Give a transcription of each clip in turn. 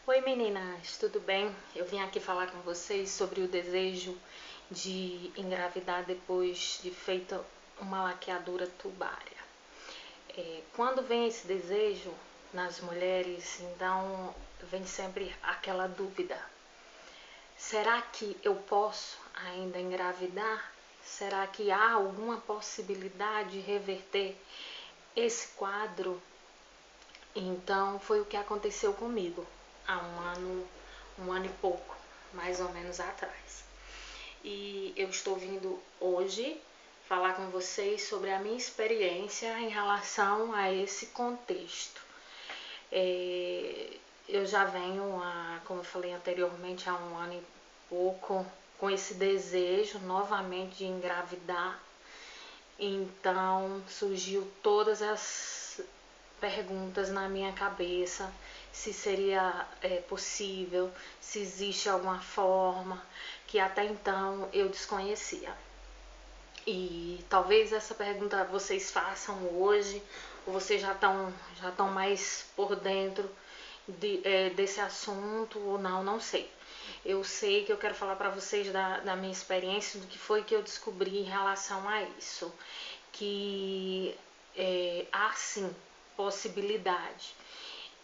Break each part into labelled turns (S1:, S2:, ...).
S1: Oi meninas, tudo bem? Eu vim aqui falar com vocês sobre o desejo de engravidar depois de feita uma laqueadura tubária. Quando vem esse desejo nas mulheres, então vem sempre aquela dúvida: será que eu posso ainda engravidar? Será que há alguma possibilidade de reverter esse quadro? Então foi o que aconteceu comigo há um ano e pouco, mais ou menos atrás. E eu estou vindo hoje falar com vocês sobre a minha experiência em relação a esse contexto. Eu já venho, como eu falei anteriormente, há um ano e pouco com esse desejo novamente de engravidar. Então surgiu todas as perguntas na minha cabeça, se seria possível, se existe alguma forma que até então eu desconhecia. E talvez essa pergunta vocês façam hoje, ou vocês já estão mais por dentro desse assunto ou não sei. Eu sei que eu quero falar para vocês da minha experiência, do que foi que eu descobri em relação a isso. Que há sim possibilidade.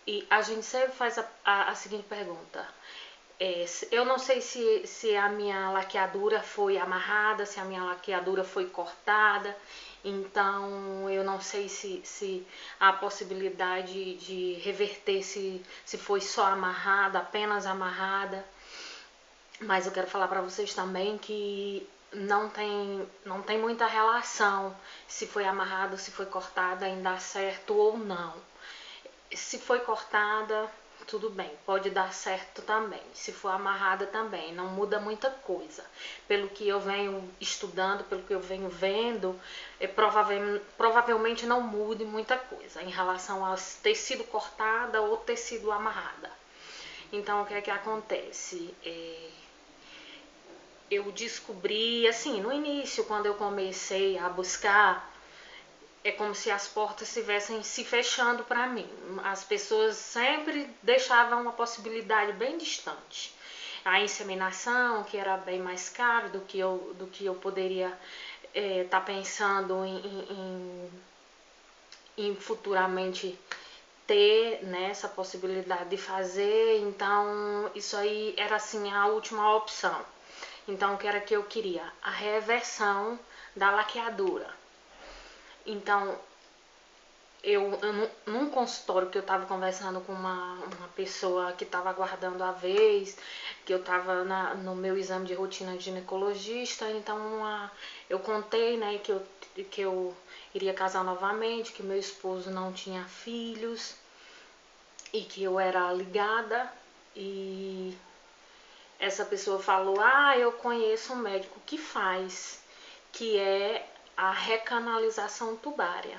S1: E a gente sempre faz a seguinte pergunta: eu não sei se a minha laqueadura foi amarrada, se a minha laqueadura foi cortada, então eu não sei se há possibilidade de reverter se foi só amarrada, apenas amarrada. Mas eu quero falar para vocês também que não tem muita relação se foi amarrado, se foi cortada em dar certo ou não. Se foi cortada, tudo bem, pode dar certo também. Se for amarrada também, não muda muita coisa. Pelo que eu venho estudando, pelo que eu venho vendo, provavelmente não mude muita coisa em relação a ter sido cortada ou ter sido amarrada. Então, o que é que acontece? Eu descobri, assim, no início, quando eu comecei a buscar, é como se as portas estivessem se fechando para mim. As pessoas sempre deixavam uma possibilidade bem distante. A inseminação, que era bem mais caro do que eu poderia estar pensando em futuramente ter, né, essa possibilidade de fazer. Então, isso aí era assim a última opção. Então, o que era que eu queria? A reversão da laqueadura. Então, num consultório que eu estava conversando com uma pessoa que estava aguardando a vez, que eu estava no meu exame de rotina de ginecologista, então eu contei, né, que eu iria casar novamente, que meu esposo não tinha filhos e que eu era ligada, e essa pessoa falou: eu conheço um médico que faz, que é a recanalização tubária.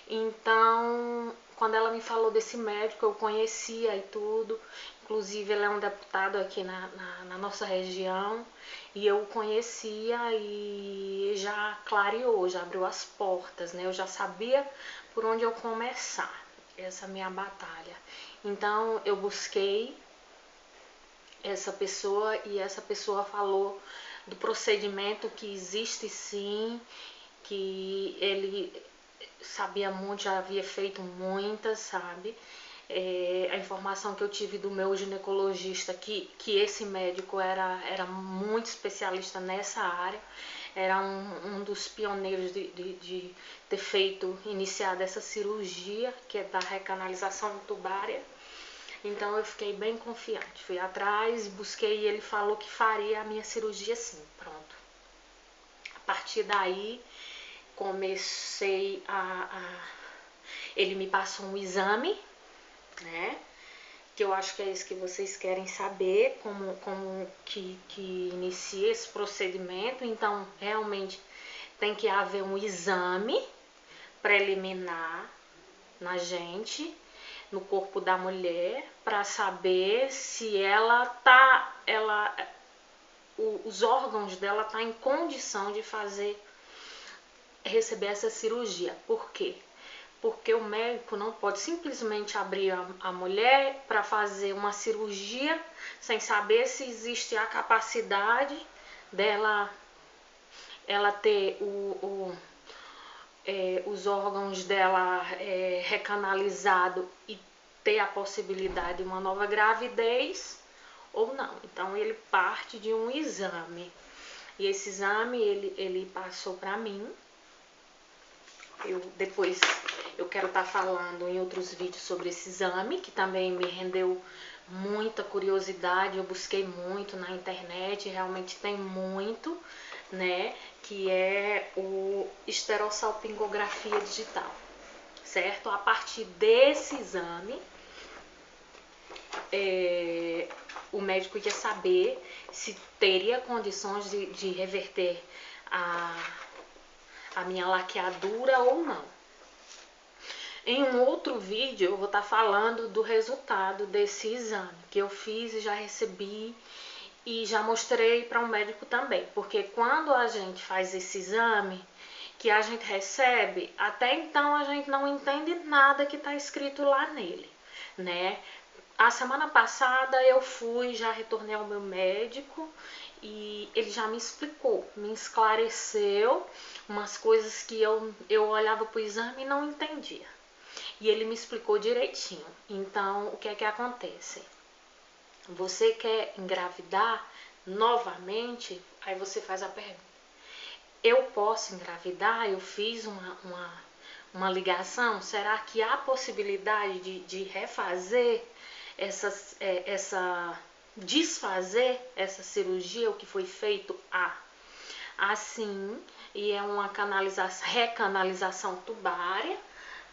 S1: Então, quando ela me falou desse médico, eu conhecia e tudo. Inclusive, ele é um deputado aqui na nossa região, e eu o conhecia e já clareou, já abriu as portas, né? Eu já sabia por onde eu começar essa minha batalha. Então, eu busquei essa pessoa e essa pessoa falou do procedimento, que existe sim, que ele sabia muito, já havia feito muitas, sabe? A informação que eu tive do meu ginecologista, que esse médico era muito especialista nessa área, era um dos pioneiros de ter iniciado essa cirurgia, que é da recanalização tubária. Então eu fiquei bem confiante, fui atrás, busquei, e ele falou que faria a minha cirurgia sim, pronto. A partir daí comecei ele me passou um exame, né, que eu acho que é isso que vocês querem saber, como que inicia esse procedimento. Então realmente tem que haver um exame preliminar na gente, no corpo da mulher, para saber se os órgãos dela tá em condição de receber essa cirurgia. Por quê? porque o médico não pode simplesmente abrir a mulher para fazer uma cirurgia sem saber se existe a capacidade dela ela ter os órgãos dela recanalizado e ter a possibilidade de uma nova gravidez ou não. Então ele parte de um exame. E esse exame ele passou para mim. Depois eu quero estar falando em outros vídeos sobre esse exame, que também me rendeu muita curiosidade. Eu busquei muito na internet, realmente tem muito, né? Que é o esterossalpingografia digital, certo? A partir desse exame, o médico ia saber se teria condições de reverter a minha laqueadura ou não. Em um outro vídeo eu vou estar falando do resultado desse exame que eu fiz e já recebi e já mostrei para um médico também, porque quando a gente faz esse exame que a gente recebe, até então a gente não entende nada que está escrito lá nele, né? A semana passada eu já retornei ao meu médico e ele já me explicou, me esclareceu umas coisas que eu olhava para o exame e não entendia. E ele me explicou direitinho. Então, o que é que acontece? Você quer engravidar novamente? Aí você faz a pergunta: eu posso engravidar? Eu fiz uma ligação? Será que há possibilidade de refazer desfazer essa cirurgia, o que foi feito assim, e é uma recanalização tubária,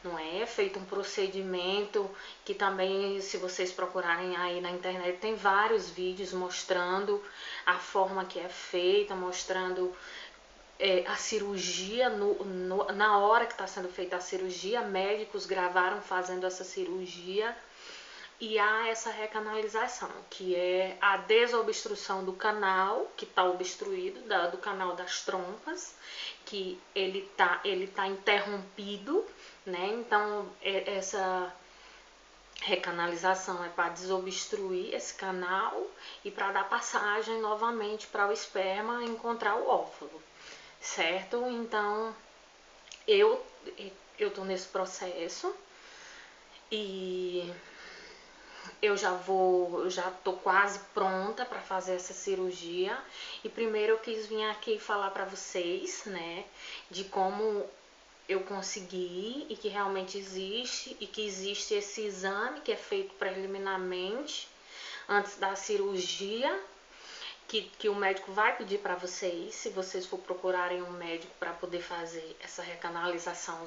S1: não é? Feito um procedimento que também, se vocês procurarem aí na internet, tem vários vídeos mostrando a forma que é feita, mostrando a cirurgia, na hora que está sendo feita a cirurgia, médicos gravaram fazendo essa cirurgia. E há essa recanalização, que é a desobstrução do canal, que está obstruído, do canal das trompas, que ele tá interrompido, né? Então, essa recanalização é para desobstruir esse canal e para dar passagem novamente para o esperma encontrar o óvulo, certo? Então, eu tô nesse processo e eu já tô quase pronta para fazer essa cirurgia. E primeiro eu quis vir aqui falar para vocês, né, de como eu consegui e que realmente existe, e que existe esse exame que é feito preliminarmente antes da cirurgia, que o médico vai pedir para vocês, se vocês for procurarem um médico para poder fazer essa recanalização.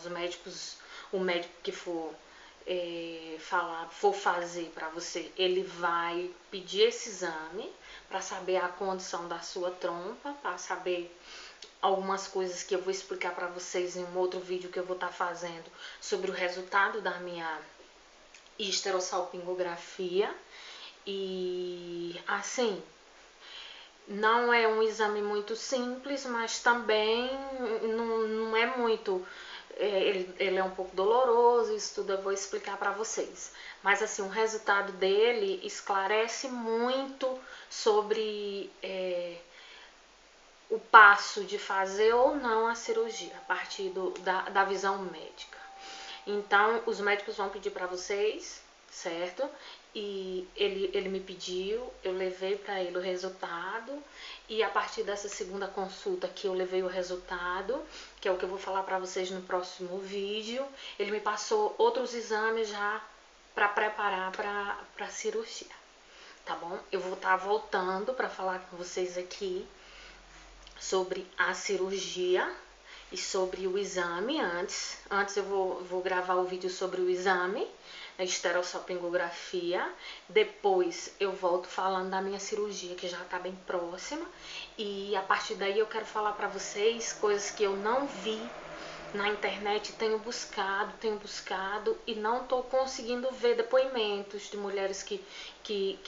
S1: O médico que for fazer para você, ele vai pedir esse exame para saber a condição da sua trompa, para saber algumas coisas que eu vou explicar para vocês em um outro vídeo que eu vou estar fazendo sobre o resultado da minha esterossalpingografia. E assim, não é um exame muito simples, mas também não é muito. Ele é um pouco doloroso, isso tudo eu vou explicar para vocês. Mas assim, o resultado dele esclarece muito sobre o passo de fazer ou não a cirurgia, a partir da visão médica. Então, os médicos vão pedir para vocês, certo? E ele me pediu, eu levei para ele o resultado, e a partir dessa segunda consulta que eu levei o resultado, que é o que eu vou falar para vocês no próximo vídeo, ele me passou outros exames já para preparar para a cirurgia, tá bom? Eu vou estar voltando para falar com vocês aqui sobre a cirurgia e sobre o exame antes. Antes eu vou gravar o vídeo sobre o exame, a esterossalpingografia. Depois eu volto falando da minha cirurgia, que já tá bem próxima. E a partir daí eu quero falar pra vocês coisas que eu não vi na internet, tenho buscado e não tô conseguindo ver depoimentos de mulheres que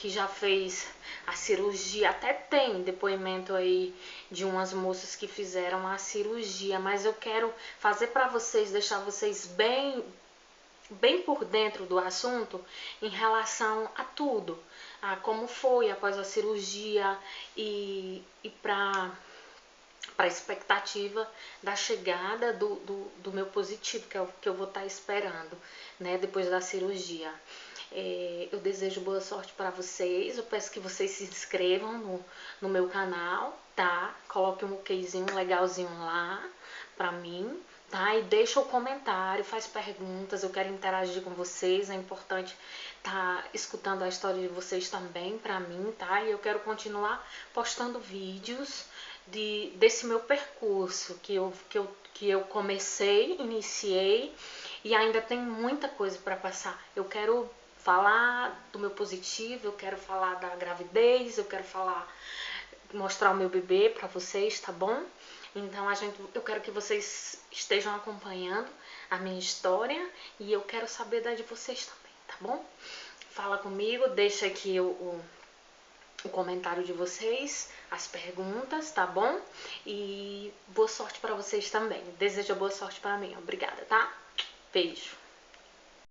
S1: já fez a cirurgia. Até tem depoimento aí de umas moças que fizeram a cirurgia, mas eu quero fazer para vocês, deixar vocês bem bem por dentro do assunto em relação a tudo, a como foi após a cirurgia e para a expectativa da chegada do meu positivo, que é o que eu vou estar esperando, né, depois da cirurgia. Eu desejo boa sorte para vocês, eu peço que vocês se inscrevam no meu canal, tá? Coloque um okzinho legalzinho lá pra mim, tá? E deixa o comentário, faz perguntas, eu quero interagir com vocês, é importante tá escutando a história de vocês também pra mim, tá? E eu quero continuar postando vídeos desse meu percurso que eu comecei, iniciei e ainda tem muita coisa para passar. Eu quero falar do meu positivo, eu quero falar da gravidez, eu quero mostrar o meu bebê para vocês, tá bom? Então eu quero que vocês estejam acompanhando a minha história e eu quero saber da de vocês também, tá bom? Fala comigo, deixa aqui o comentário de vocês, as perguntas, tá bom? E boa sorte para vocês também. Desejo boa sorte para mim. Obrigada, tá? Beijo.